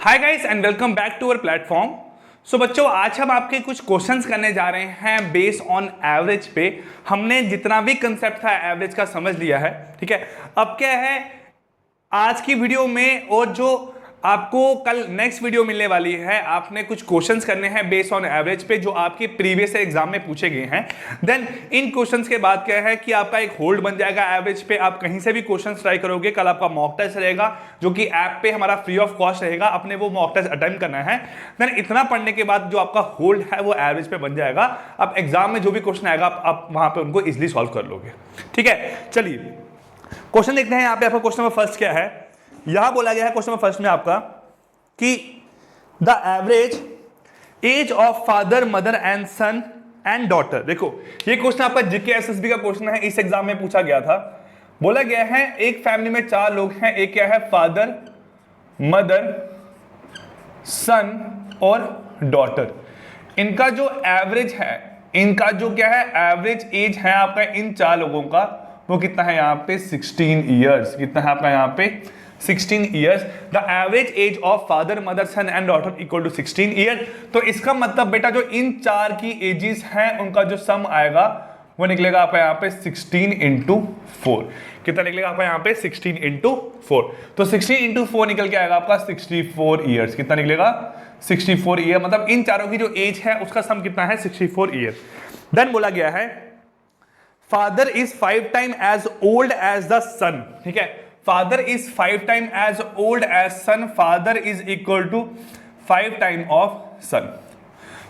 Hi guys and welcome back to our platform. So बच्चों, आज हम आपके कुछ क्वेश्चंस करने जा रहे हैं बेस्ड ऑन एवरेज पे। हमने जितना भी कंसेप्ट था एवरेज का समझ लिया है, ठीक है। अब क्या है आज की वीडियो में, और जो आपको कल नेक्स्ट वीडियो मिलने वाली है, आपने कुछ क्वेश्चंस करने हैं बेस्ड ऑन एवरेज पे जो आपके प्रीवियस एग्जाम में पूछे गए हैं। देन इन क्वेश्चंस के बाद क्या है कि आपका एक होल्ड बन जाएगा एवरेज पे। आप कहीं से भी क्वेश्चंस ट्राई करोगे, कल आपका मॉक टेस्ट रहेगा जो कि ऐप पे हमारा फ्री ऑफ कॉस्ट रहेगा, अपने वो मॉक टेस्ट अटेम्प्ट करना है। देन इतना पढ़ने के बाद जो आपका होल्ड है वो एवरेज पे बन जाएगा। अब एग्जाम में जो भी क्वेश्चन आएगा आप वहां पे उनको इजिली सॉल्व कर लोगे, ठीक है। चलिए क्वेश्चन देखते हैं। यहाँ पे आपका क्वेश्चन नंबर फर्स्ट क्या है। यहां बोला गया है क्वेश्चन नंबर फर्स्ट में आपका कि the average age of father mother and son and daughter. देखो ये क्वेश्चन आपका जीके एसएसबी का क्वेश्चन है, इस एग्जाम में पूछा गया था। बोला गया है एक फैमिली में 4 लोग हैं, एक क्या है फादर मदर सन और डॉटर। इनका जो एवरेज है, इनका जो क्या है एवरेज एज है आपका इन 4 लोगों का, वो कितना है यहाँ पे 16 ईयर्स। कितना है आपका यहाँ पे 16 years. The average age of father mother son and daughter equal to 16 year. तो इसका मतलब बेटा जो इन 4 की एजेस हैं उनका जो सम आएगा वो निकलेगा आपका यहाँ पे 16 इंटू 4। कितना निकलेगा आपका यहाँ पे 16 इंटू 4। तो 16 इंटू 4 निकल के आएगा आपका 64 ईयर्स। कितना निकलेगा 64 ईयर। मतलब इन चारों की जो एज है उसका सम कितना है 64 ईयर। देन बोला गया है father is 5 time as old as the son, ठीक है। Father is 5 time as old as son. Father is equal to 5 time of son.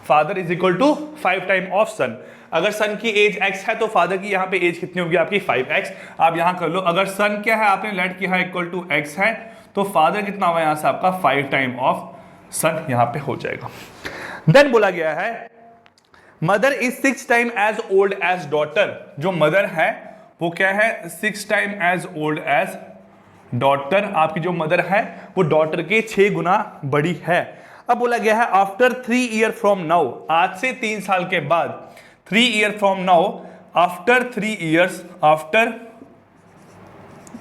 Father is equal to 5 time of son. अगर son की as x है तो father की यहाँ पे as कितनी होगी आपकी 5x। आप यहां कर लो, अगर सन क्या है आपने लेट किया है इक्वल टू x है, तो फादर कितना होगा यहां से आपका 5 टाइम ऑफ सन यहां पे हो जाएगा। देन बोला गया है mother is 6 time as old age daughter. जो मदर है वो क्या है 6 time as old age daughter. आपकी जो मदर है वो डॉटर के 6 गुना बड़ी है। अब बोला गया है आफ्टर 3 ईयर फ्रॉम नाउ, आज से 3 साल के बाद, 3 year from now, after 3 years, after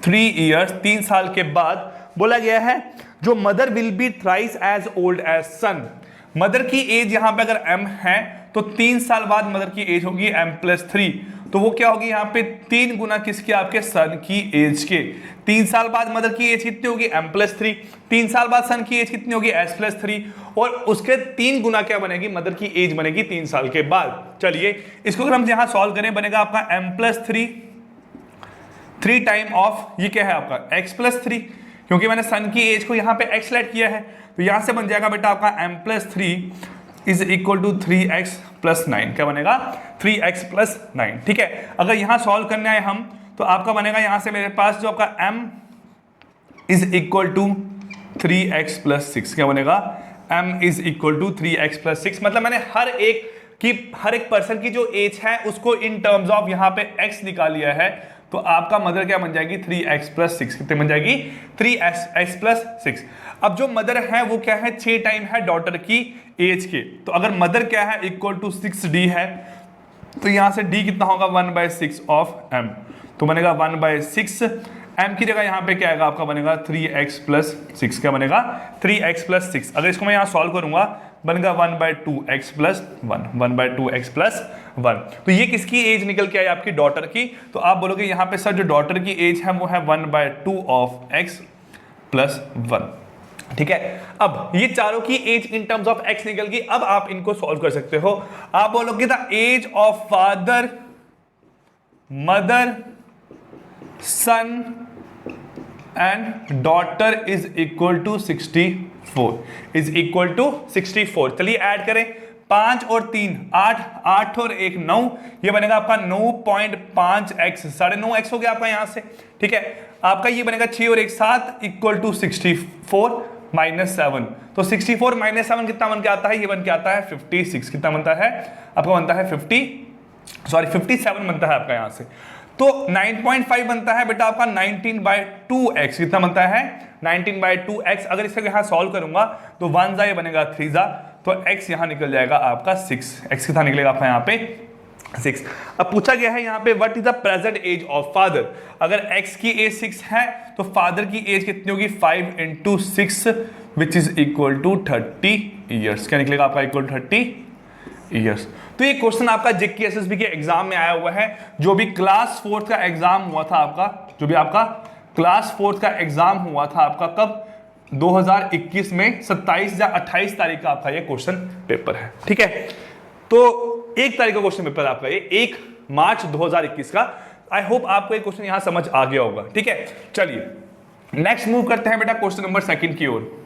3 years, 3 साल के बाद बोला गया है जो mother will be thrice age old as son. Mother की एज यहां पे अगर m है तो 3 साल बाद मदर की एज होगी m+3। तो वो क्या होगी यहाँ पे 3 गुना किसके आपके सन की एज के। 3 साल बाद मदर की एज कितनी होगी m+3। 3 साल बाद सन की एज कितनी होगी s+3। और उसके 3 गुना क्या बनेगी मदर की एज बनेगी 3 साल के बाद। चलिए इसको अगर हम यहां सॉल्व करें बनेगा आपका m+3 3 टाइम ऑफ ये क्या है आपका x+3, क्योंकि मैंने सन की एज को यहां पे x लेट किया है। तो यहां से बन जाएगा बेटा आपका m+3 is equal to 3x+9। क्या बनेगा 3x+9, ठीक है। अगर यहां सॉल्व करने आए हम तो आपका बनेगा यहां से मेरे पास जो आपका m is equal to 3x+6। क्या बनेगा m is equal to 3x+6। मतलब मैंने हर एक पर्सन की जो एज है उसको इन टर्म्स ऑफ यहां पे x निकाल लिया है। तो आपका मदर क्या बन जाएगी 3x+6। कितने बन जाएगी 3x+6। अब जो मदर है वो क्या है 6 टाइम है डॉटर की एज के। तो अगर मदर क्या है इक्वल टू 6d है तो यहां से d कितना होगा 1/6 ऑफ m। तो बनेगा 1/6। m की जगह यहां पे क्या आएगा आपका बनेगा 3x+6। क्या बनेगा 3x+6। अगर इसको मैं यहां सॉल्व करूंगा बनेगा 1/2x+1, 1/2x+1। तो ये किसकी एज निकल के आई आपकी डॉटर की। तो आप बोलोगे यहां पे सर जो डॉटर की एज है वो है 1/2 ऑफ x+1, ठीक है। अब ये चारों की age in terms of x निकल गई। अब आप इनको सॉल्व कर सकते हो। आप बोलोगे the age of father mother son and daughter is equal to 64, is equal to 64। चलिए ऐड करें 5 और 3 8, 8 और 1 9, ये बनेगा आपका 9.5x, 9.5x हो गया आपका यहां से, ठीक है। आपका ये बनेगा 6 और 1 7 इक्वल टू 64 -7। तो 64 -7 कितना बन के आता है, ये बन के आता है 56। कितना बनता है आपका बनता है 57 बनता है आपका यहां से। तो 9.5 बनता है बेटा आपका 19/2x। कितना बनता है 19/2x। अगर इसका यहां सॉल्व करूंगा तो 1 जा ये बनेगा 3 जा, तो x यहां निकल जाएगा आपका 6। x कितना निकलेगा आपका यहां पे 6। अब पूछा गया है यहाँ पे what is the present age of father. अगर x की एज 6 है तो फादर की एज कितनी होगी 5 × 6 which is equal to 30 years. क्या निकलेगा आपका इक्वल 30 ईयर्स। तो ये क्वेश्चन आपका जेके एसएसबी के एग्जाम में आया हुआ है, जो भी क्लास 4th का एग्जाम हुआ था आपका, जो भी आपका क्लास 4th का एग्जाम हुआ था आपका कब 2021 में 27 या 28 तारीख का आपका ये क्वेश्चन पेपर है। ठीक है, तो 1 तारीख का क्वेश्चन पेपर आपका ये 1 मार्च 2021 का। आई होप आपको ये क्वेश्चन यहां समझ आ गया होगा। ठीक है, चलिए नेक्स्ट मूव करते हैं बेटा क्वेश्चन नंबर 2 की ओर।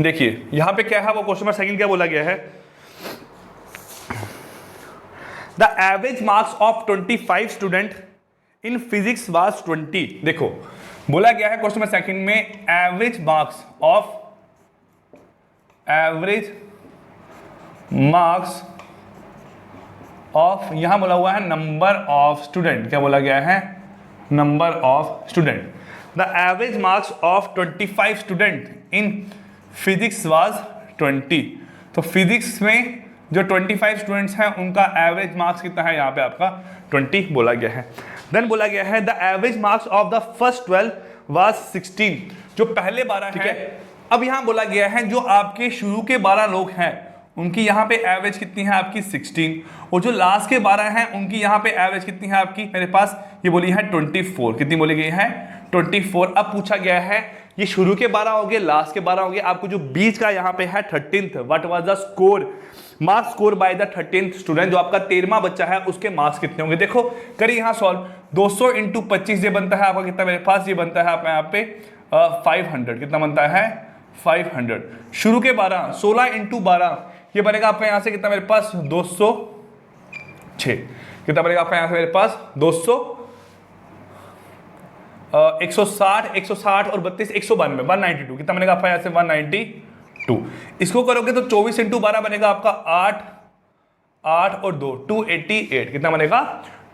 देखिए यहां पे क्या है, वो क्वेश्चन नंबर 2 क्या बोला गया है, the average marks of 25 student in physics was 20। देखो बोला गया है क्वेश्चन नंबर 2 में एवरेज मार्क्स ऑफ यहां बोला हुआ है नंबर ऑफ स्टूडेंट। क्या बोला गया है, number of student. The average marks of 25 student in physics was 20। तो फिजिक्स में जो 25 स्टूडेंट्स हैं उनका एवरेज मार्क्स कितना है, यहाँ पे आपका 20 बोला गया है। देन बोला गया है the average marks of the first 12 was 16। जो पहले 12 है, अब यहाँ बोला गया है जो आपके शुरू के 12 लोग हैं उनकी यहाँ पे एवरेज कितनी है आपकी 16, और जो लास्ट के 12 हैं उनकी यहाँ पे एवरेज कितनी है आपकी, मेरे पास ये बोली है 24। कितनी बोली गई है 24। अब पूछा गया है ये शुरू के 12 हो गए, लास्ट के 12 हो गए, आपको जो बीच का यहाँ पे है 13th, what was the score, marks score by the 13th student. जो आपका 13वां बच्चा है उसके मार्क्स कितने होंगे। देखो करिए यहाँ सॉल्व, 200 × 25 ये बनता है आपका कितना, मेरे पास ये बनता है आपका यहाँ पे 500। कितना बनता है 500। शुरू के 12, 16 × 12 ये बनेगा आपका यहाँ से कितना, मेरे पास 206। कितना बनेगा आपका यहाँ से मेरे पास 160 और 32 192 192। कितना बनेगा आपका यहाँ से 192। इसको करोगे तो 24 × 12 बनेगा आपका 8 और 2 288। कितना बनेगा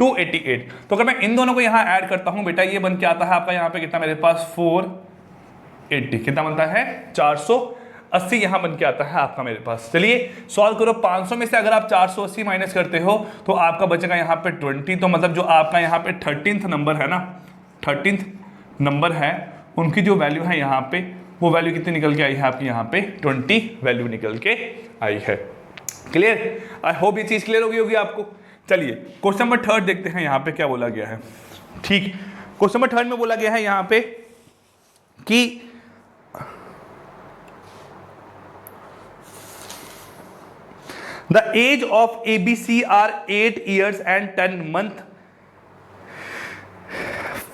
288। तो अगर मैं इन दोनों को यहाँ ऐड करता हूं बेटा, ये बन के आता है आपका यहाँ पे कितना, मेरे पास 480। कितना बनता है 480 यहाँ बन के आता है आपका मेरे पास। चलिए सॉल्व करो। 500 में से अगर आप 480 माइनस करते हो तो आपका बचेगा यहाँ पे 20। तो मतलब जो आपका यहाँ पे 13th नंबर है ना, 13th नंबर है, उनकी जो वैल्यू है यहाँ पे, वो वैल्यू कितनी निकल के आई है आपकी यहाँ पे 20 वैल्यू निकल के आई है। क्लियर, आई होप ये चीज क्लियर होगी आपको। चलिए क्वेश्चन नंबर 3 देखते हैं यहाँ पे क्या बोला गया है। ठीक, क्वेश्चन नंबर 3 में बोला गया है यहाँ पे कि the age of ABC are 8 years and 10 months,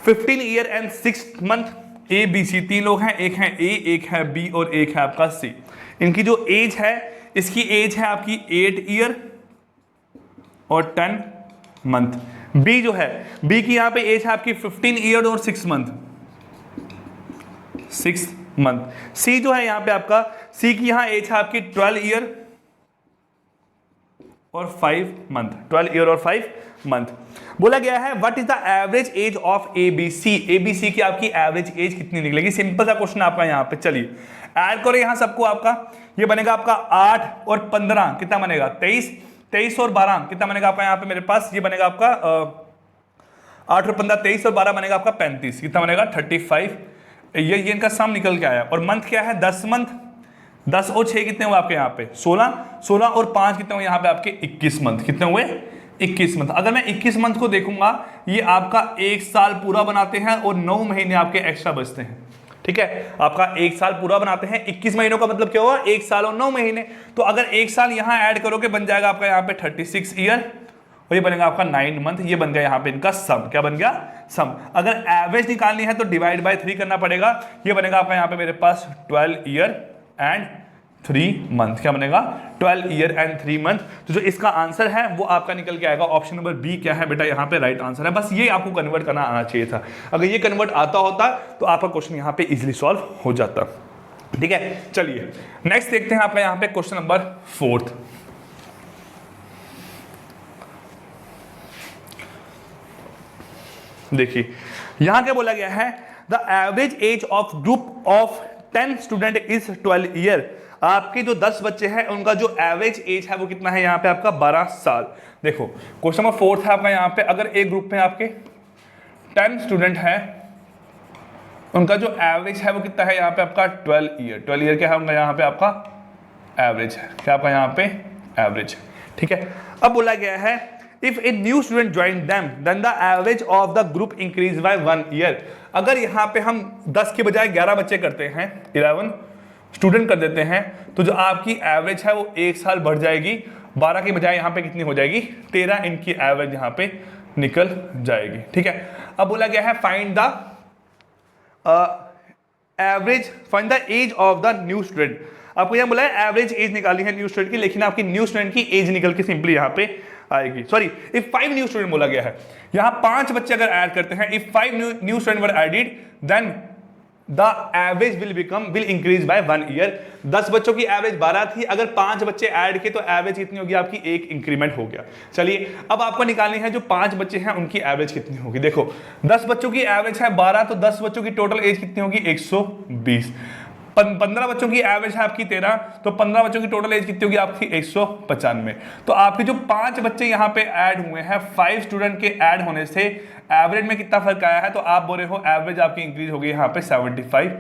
15 year and 6 month। ABC 3 लोग हैं, एक है A, एक है B और एक है आपका C। इनकी जो एज है, इसकी एज है आपकी 8 ईयर और 10 मंथ। B जो है, B की यहाँ पे एज है आपकी 15 ईयर और 6 मंथ। C जो है यहाँ पे आपका, C की यहाँ एज है आपकी 12 ईयर और 5 मंथ। 12 ईयर और 5 मंथ। बोला गया है what is the average age of ABC। ABC की आपकी एवरेज एज कितनी निकलेगी। सिंपल सा क्वेश्चन आपका यहाँ पे। चलिए ऐड करो यहाँ सबको, आपका ये बनेगा आपका 8 और 15 कितना बनेगा 23, 23 और 12 कितना बनेगा आपका यहाँ पे मेरे पास, ये बनेगा आपका 8 और 15 23 और 12 बनेगा आपका 35। कितना बनेगा 35। ये इनका सम निकल के आया। और मंथ क्या है 10 मंथ। 10 और 6 कितने हुए आपके यहाँ पे 16, 16 और 5 कितने हुए यहाँ पे आपके 21 मंथ। कितने हुए 21 मंथ। अगर मैं 21 मंथ को देखूंगा, ये आपका 1 साल पूरा बनाते हैं और 9 महीने आपके एक्स्ट्रा बचते हैं। ठीक है, आपका 1 साल पूरा बनाते हैं, 21 महीनों का मतलब क्या हुआ 1 साल और 9 महीने। तो अगर 1 साल यहाँ ऐड करोगे बन जाएगा आपका यहाँ पे 36 ईयर और ये बनेगा आपका 9 मंथ। ये बन गया यहाँ पे इनका सम। क्या बन गया सम। अगर एवरेज निकालनी है तो डिवाइड बाय 3 करना पड़ेगा। ये बनेगा आपका यहाँ पे मेरे पास 12 ईयर एंड 3 मंथ। क्या बनेगा 12 ईयर एंड 3 मंथ। तो जो इसका आंसर है वो आपका निकल के आएगा ऑप्शन नंबर बी। क्या है बेटा यहाँ पे राइट आंसर है। बस ये आपको कन्वर्ट करना आना चाहिए था। अगर ये कन्वर्ट आता होता तो आपका क्वेश्चन यहाँ पे इजीली सॉल्व हो जाता। ठीक है, चलिए नेक्स्ट देखते हैं आपका यहाँ पे क्वेश्चन नंबर 4। देखिए यहां क्या बोला गया है, the average age of group of 10 student is 12 year, आपके जो 10 बच्चे हैं उनका जो एवरेज एज है वो कितना है यहाँ पे आपका 12 साल। देखो क्वेश्चन नंबर 4 है आपका यहाँ पे, अगर एक ग्रुप में आपके 10 स्टूडेंट है, उनका जो एवरेज है वो कितना है यहाँ पे आपका 12 ईयर। 12 ईयर क्या है उनका यहाँ पे आपका एवरेज है, क्या आपका यहाँ पे एवरेज है, ठीक है। अब बोला गया है if a new student join them then the average of the group increase by 1 year. अगर यहाँ पे हम 10 के बजाय 11 बच्चे करते हैं, 11 स्टूडेंट कर देते हैं, तो जो आपकी एवरेज है वो 1 साल बढ़ जाएगी। 12 के बजाय यहाँ पे कितनी हो जाएगी 13 इनकी एवरेज यहाँ पे निकल जाएगी, ठीक है। अब बोला गया है find the average, find the age of the new student. आपको यहाँ बोला है एवरेज एज निकाली है न्यू स्टूडेंट की, लेकिन आपकी न्यू स्टूडेंट की एज निकल के सिंपली यहाँ पे आएगी। सॉरी, इफ 5 न्यू स्टूडेंट बोला गया है, यहाँ 5 बच्चे अगर ऐड करते हैं, if 5 new student were added then the average will increase by 1 year. 10 बच्चों की एवरेज 12 थी, अगर 5 बच्चे ऐड किए तो एवरेज कितनी होगी आपकी, 1 इंक्रीमेंट हो गया। चलिए अब आपको निकालनी है जो 5 बच्चे हैं उनकी एवरेज कितनी होगी। देखो 10 बच्चों की एवरेज है 12, तो 10 बच्चों की टोटल एज कितनी होगी 120। 15 बच्चों की एवरेज है आपकी 13, तो 15 बच्चों की टोटल एज कितनी होगी आपकी 195। तो आपके जो 5 बच्चे यहाँ पे ऐड हुए हैं, 5 स्टूडेंट के ऐड होने से एवरेज में कितना फर्क आया है, तो आप बोल रहे हो एवरेज आपकी इंक्रीज हो गई यहाँ पे 75।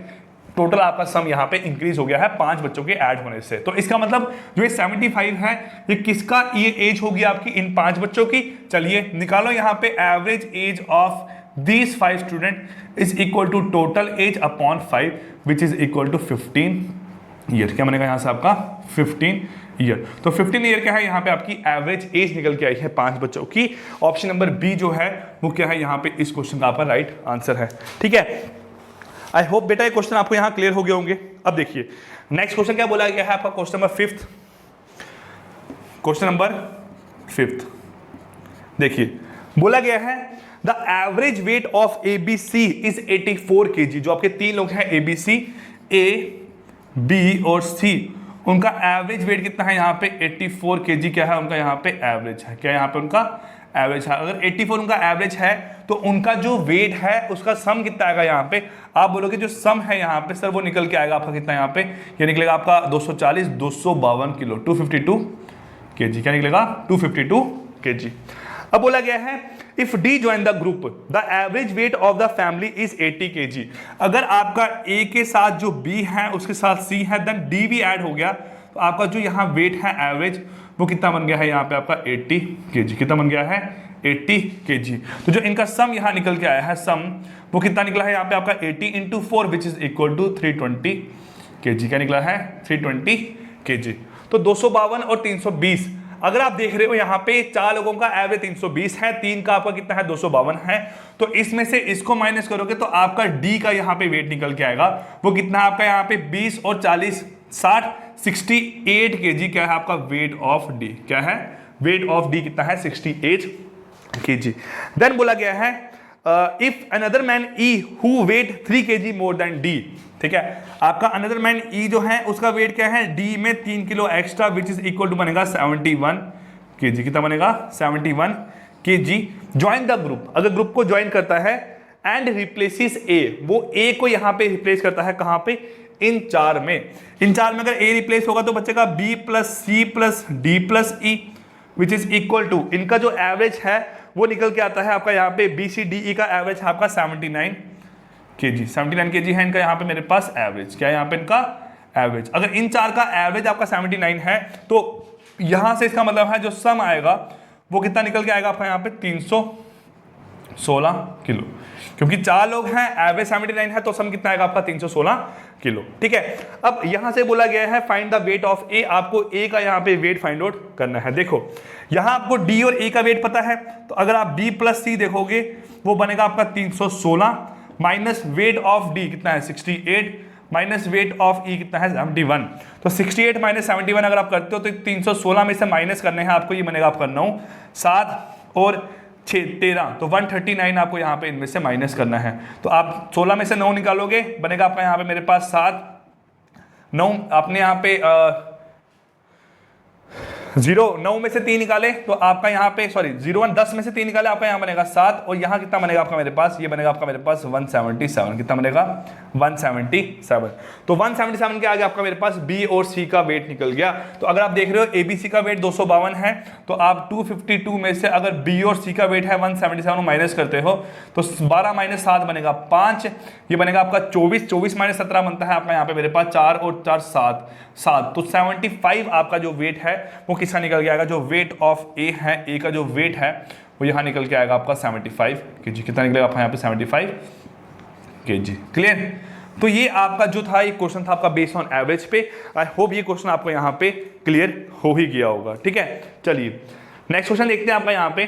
टोटल आपका सम यहाँ पे इंक्रीज हो गया है 5 बच्चों के ऐड होने से। तो इसका मतलब जो ये 75 है ये किसका ये एज होगी आपकी इन 5 बच्चों की। चलिए निकालो यहाँ पे average age of these 5 student is equal to total age upon 5 which is equal to 15 year। क्या बनेगा यहाँ से आपका 15 ईयर। तो 15 ईयर क्या है यहाँ पे आपकी एवरेज एज निकल के आई है 5 बच्चों की। ऑप्शन नंबर बी जो है वो क्या है यहाँ पे इस क्वेश्चन का आपका राइट आंसर है, ठीक है। आई होप बेटा ये क्वेश्चन आपको यहाँ क्लियर हो गए होंगे। अब देखिए नेक्स्ट क्वेश्चन क्या बोला गया है आपका, क्वेश्चन नंबर 5। क्वेश्चन नंबर 5 देखिए बोला गया है the average weight of ABC is 84 kg। जो आपके 3 लोग हैं ABC, A, B और C, उनका एवरेज वेट कितना है यहाँ पे 84 kg। क्या है उनका यहाँ पे एवरेज है, क्या यहाँ पे उनका एवरेज है। अगर 84 उनका एवरेज है तो उनका जो वेट है उसका सम कितना आएगा यहाँ पे। आप बोलोगे जो सम है यहाँ पे सर वो निकल के आएगा आपका कितना यहाँ पे, ये निकलेगा आपका 240 252 किलो 252 kg। क्या निकलेगा 252 kg। अब बोला गया है if D join the group the average weight of the family is 80 kg। अगर आपका A के साथ जो B है उसके साथ C है देन D भी ऐड हो गया, तो आपका जो यहाँ वेट है एवरेज वो कितना बन गया है यहाँ पे आपका 80 kg। कितना बन गया है 80 kg। तो जो इनका सम यहाँ निकल के आया है सम वो कितना निकला है यहाँ पे आपका 80 into 4 which is equal to 320 kg। क्या निकला है 320 kg। तो 252 और 320, अगर आप देख रहे हो यहाँ पे 4 लोगों का एवरेज 320 है, 3 का आपका कितना है 252 है, तो इसमें से इसको माइनस करोगे तो आपका D का यहाँ पे वेट निकल के आएगा। वो कितना है आपका यहाँ पे 20 और 40 60 68 kg। क्या है आपका वेट ऑफ D, क्या है वेट ऑफ D कितना है 68 kg। देन बोला गया है if another man E who weight 3 kg more than D, ठीक है। आपका अनदर मैन E जो है उसका वेट क्या है D में 3 kilo extra which is equal to बनेगा 71 kg। कितना बनेगा 71 kg। ज्वाइन द ग्रुप, अगर ग्रुप को ज्वाइन करता है एंड रिप्लेसिस A, वो A को यहाँ पे रिप्लेस करता है कहाँ पे इन 4 में। इन 4 में अगर A रिप्लेस होगा तो बचेगा B plus C plus D plus E which is equal to, इनका जो एवरेज है वो निकल के आता है आपका यहाँ पे BCDE का एवरेज है आपका 79 kg। 79 kg है इनका यहाँ पे मेरे पास एवरेज। क्या है यहाँ पे इनका एवरेज। अगर इन 4 का एवरेज आपका 79 है तो यहाँ से इसका मतलब है जो सम आएगा वो कितना निकल के आएगा आपका यहाँ पे 316 किलो, क्योंकि 4 लोग हैं एवरेज 79 है तो सम कितना आएगा आपका 316 किलो, ठीक है। अब यहाँ से बोला गया है find the weight of A, आपको A का यहाँ पे वेट फाइंड आउट करना है। देखो यहाँ आपको D और A का वेट पता है, तो अगर आप B प्लस C देखोगे वो बनेगा आपका 316 माइनस वेट ऑफ D कितना है 68 माइनस वेट ऑफ E कितना है 71। तो 68 माइनस 71 अगर आप करते हो तो 316 में से माइनस करने हैं आपको, ये बनेगा आपका 9 7 और 6 13, तो 139 आपको यहाँ पे इनमें से माइनस करना है। तो आप 16 में से 9 निकालोगे बनेगा आपका यहाँ पे मेरे पास 7 9 आपने यहाँ पे 0 9 में से 3 निकाले तो आपका यहाँ पे सॉरी 0 1 10 में से 3 निकाले आपका यहाँ बनेगा 7 और यहाँ कितना बनेगा आपका मेरे पास, ये बनेगा आपका मेरे पास 177। कितना बनेगा 177। तो 177 के आगे आपका मेरे पास बी और सी का वेट निकल गया। तो अगर आप देख रहे हो एबीसी का वेट 252 है तो आप 252 में से अगर बी और सी का वेट है 177 माइनस करते हो तो 12 माइनस 7 बनेगा 5, ये बनेगा आपका 24, 24 माइनस 17 बनता है आपका यहाँ पे मेरे पास 4 और 4 7। तो 75 आपका जो वेट है वो किसका निकल के आएगा, जो वेट ऑफ ए है, ए का जो वेट है वो यहाँ निकल के आएगा आपका 75 kg। कितना निकलेगा आपका यहाँ पे 75 kg। क्लियर। तो ये आपका जो था ये क्वेश्चन था आपका बेस्ड ऑन एवरेज पे। आई होप ये क्वेश्चन आपको यहाँ पे क्लियर हो ही गया होगा। ठीक है, चलिए नेक्स्ट क्वेश्चन देखते हैं आपका यहाँ पे।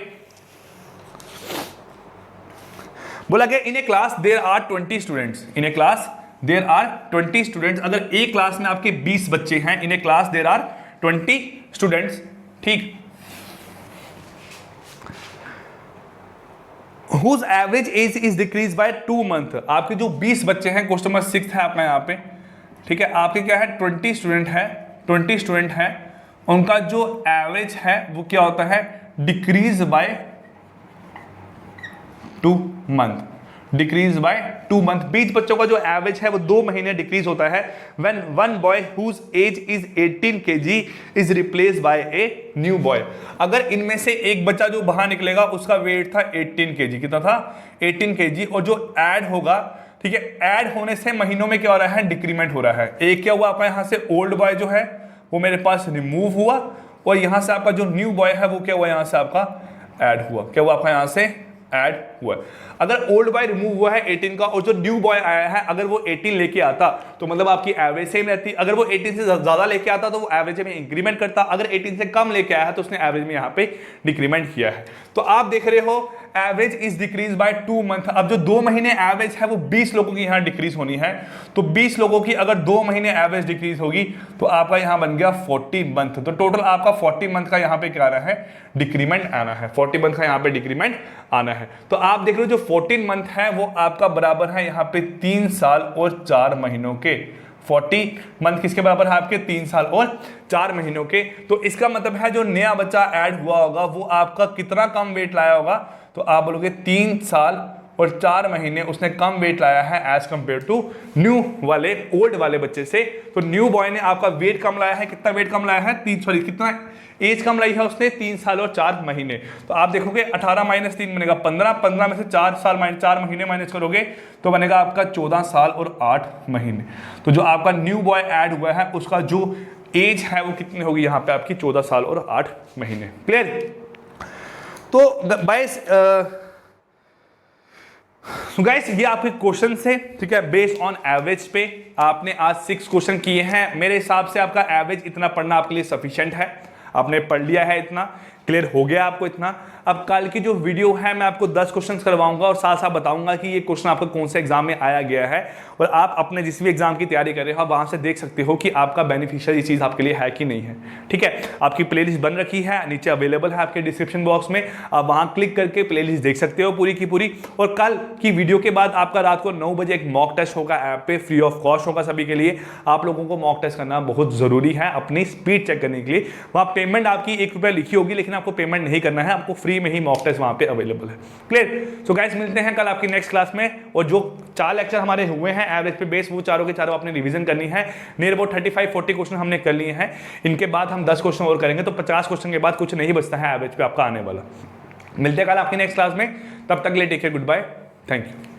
बोला गया in a class there are 20 students, in a class there are 20 students. अगर एक क्लास में आपके 20 बच्चे हैं, in a class there are 20 students, ठीक, whose average age is decreased by 2 month। आपके जो 20 बच्चे हैं, क्वेश्चन नंबर 6 है आपका यहाँ पे, ठीक है, आपके क्या है 20 स्टूडेंट है, उनका जो एवरेज है वो क्या होता है, decrease by 2 month, decrease by 2 month. 20 बच्चों का जो एवरेज है वो 2 महीने डिक्रीज होता है when one boy whose age is 18 kg is replace by a new boy. अगर इनमें से एक बच्चा जो बाहर निकलेगा उसका वेट था 18 kg, कितना था 18 kg, और जो ऐड होगा, ठीक है, ऐड होने से महीनों में क्या हो रहा है, डिक्रीमेंट हो रहा है। एक क्या हुआ आपका यहाँ से ओल्ड बॉय जो है वो मेरे पास रिमूव हुआ और यहाँ से आपका जो न्यू बॉय है वो क्या हुआ, यहाँ से आपका ऐड हुआ। क्या हुआ आपका यहाँ से ऐड हुआ। अगर ओल्ड बॉय रिमूव हुआ है 18 का और जो न्यू बॉय आया है अगर वो 18 लेके आता तो मतलब आपकी एवरेज सेम रहती। अगर वो 18 से ज्यादा लेके आता तो वो एवरेज में इंक्रीमेंट करता। अगर 18 से कम लेके आया है तो उसने एवरेज में यहाँ पे डिक्रीमेंट किया है। तो आप देख रहे हो average is decrease by 2 month. अब जो 2 महीने एवरेज है वो 20 लोगों की यहाँ डिक्रीज होनी है। तो 20 लोगों की अगर 2 महीने एवरेज डिक्रीज होगी तो आपका यहाँ बन गया 40 मंथ। तो टोटल आपका 40 मंथ का यहाँ पे क्या आना है, डिक्रीमेंट आना है। 40 मंथ का यहाँ पे डिक्रीमेंट आना है। तो आप देख रहे हो जो 14 मंथ है वो आपका बराबर है यहाँ पे 3 साल और 4 महीनों के। 40 मंथ किसके बराबर है आपके, 3 साल और 4 महीनों के। तो इसका मतलब है जो नया बच्चा ऐड हुआ होगा वो आपका कितना कम वेट लाया होगा, तो आप बोलोगे 3 साल और 4 महीने उसने कम वेट लाया है एज कंपेयर टू न्यू वाले ओल्ड वाले बच्चे से। तो न्यू बॉय ने आपका वेट कम लाया है, कितना वेट कम लाया है, कितना एज कम लाई है उसने, 3 साल और 4 महीने। तो आप देखोगे 18 माइनस 3 बनेगा 15, 15 में से 4 साल माइनस 4 महीने माइनस करोगे तो बनेगा आपका 14 साल और 8 महीने। तो जो आपका न्यू बॉय ऐड हुआ है उसका जो एज है वो कितनी होगी यहाँ पे आपकी, 14 साल और 8 महीने। क्लियर। तो गाइस ये आपके क्वेश्चन से, ठीक है, बेस्ड ऑन एवरेज पे आपने आज 6 क्वेश्चन किए हैं। मेरे हिसाब से आपका एवरेज इतना पढ़ना आपके लिए सफिशिएंट है, आपने पढ़ लिया है, इतना क्लियर हो गया आपको इतना। अब कल की जो वीडियो है मैं आपको 10 क्वेश्चंस करवाऊंगा और साथ साथ बताऊंगा कि ये क्वेश्चन आपका कौन से एग्जाम में आया गया है और आप अपने जिस भी एग्जाम की तैयारी कर रहे हो वहां से देख सकते हो कि आपका बेनिफिशियल ये चीज आपके लिए है कि नहीं है। ठीक है, आपकी प्लेलिस्ट बन रखी है, नीचे अवेलेबल है आपके डिस्क्रिप्शन बॉक्स में, आप वहां क्लिक करके प्लेलिस्ट देख सकते हो पूरी की पूरी। और कल की वीडियो के बाद आपका रात को 9 बजे एक मॉक टेस्ट होगा, ऐप पे फ्री ऑफ कॉस्ट होगा सभी के लिए। आप लोगों को मॉक टेस्ट करना बहुत जरूरी है अपनी स्पीड चेक करने के लिए। वहां पेमेंट आपकी ₹1 लिखी होगी लेकिन आपको पेमेंट नहीं करना है, आपको फ्री में ही मॉक टेस्ट वहां पे अवेलेबल है। क्लियर। सो गाइस मिलते हैं कल आपकी नेक्स्ट क्लास में। और जो 4 लेक्चर हमारे हुए हैं एवरेज पे बेस, वो चारों के चारों आपने रिवीजन करनी है। नियर अबाउट 35-40 क्वेश्चन हमने कर लिए हैं। इनके बाद हम 10 क्वेश्चन और करेंगे तो 50 क्वेश्चन के बाद कुछ नहीं बचता है एवरेज पे आपका आने वाला। मिलते हैं कल आपकी नेक्स्ट क्लास में, तब तक के लिए take care, good bye, thank you.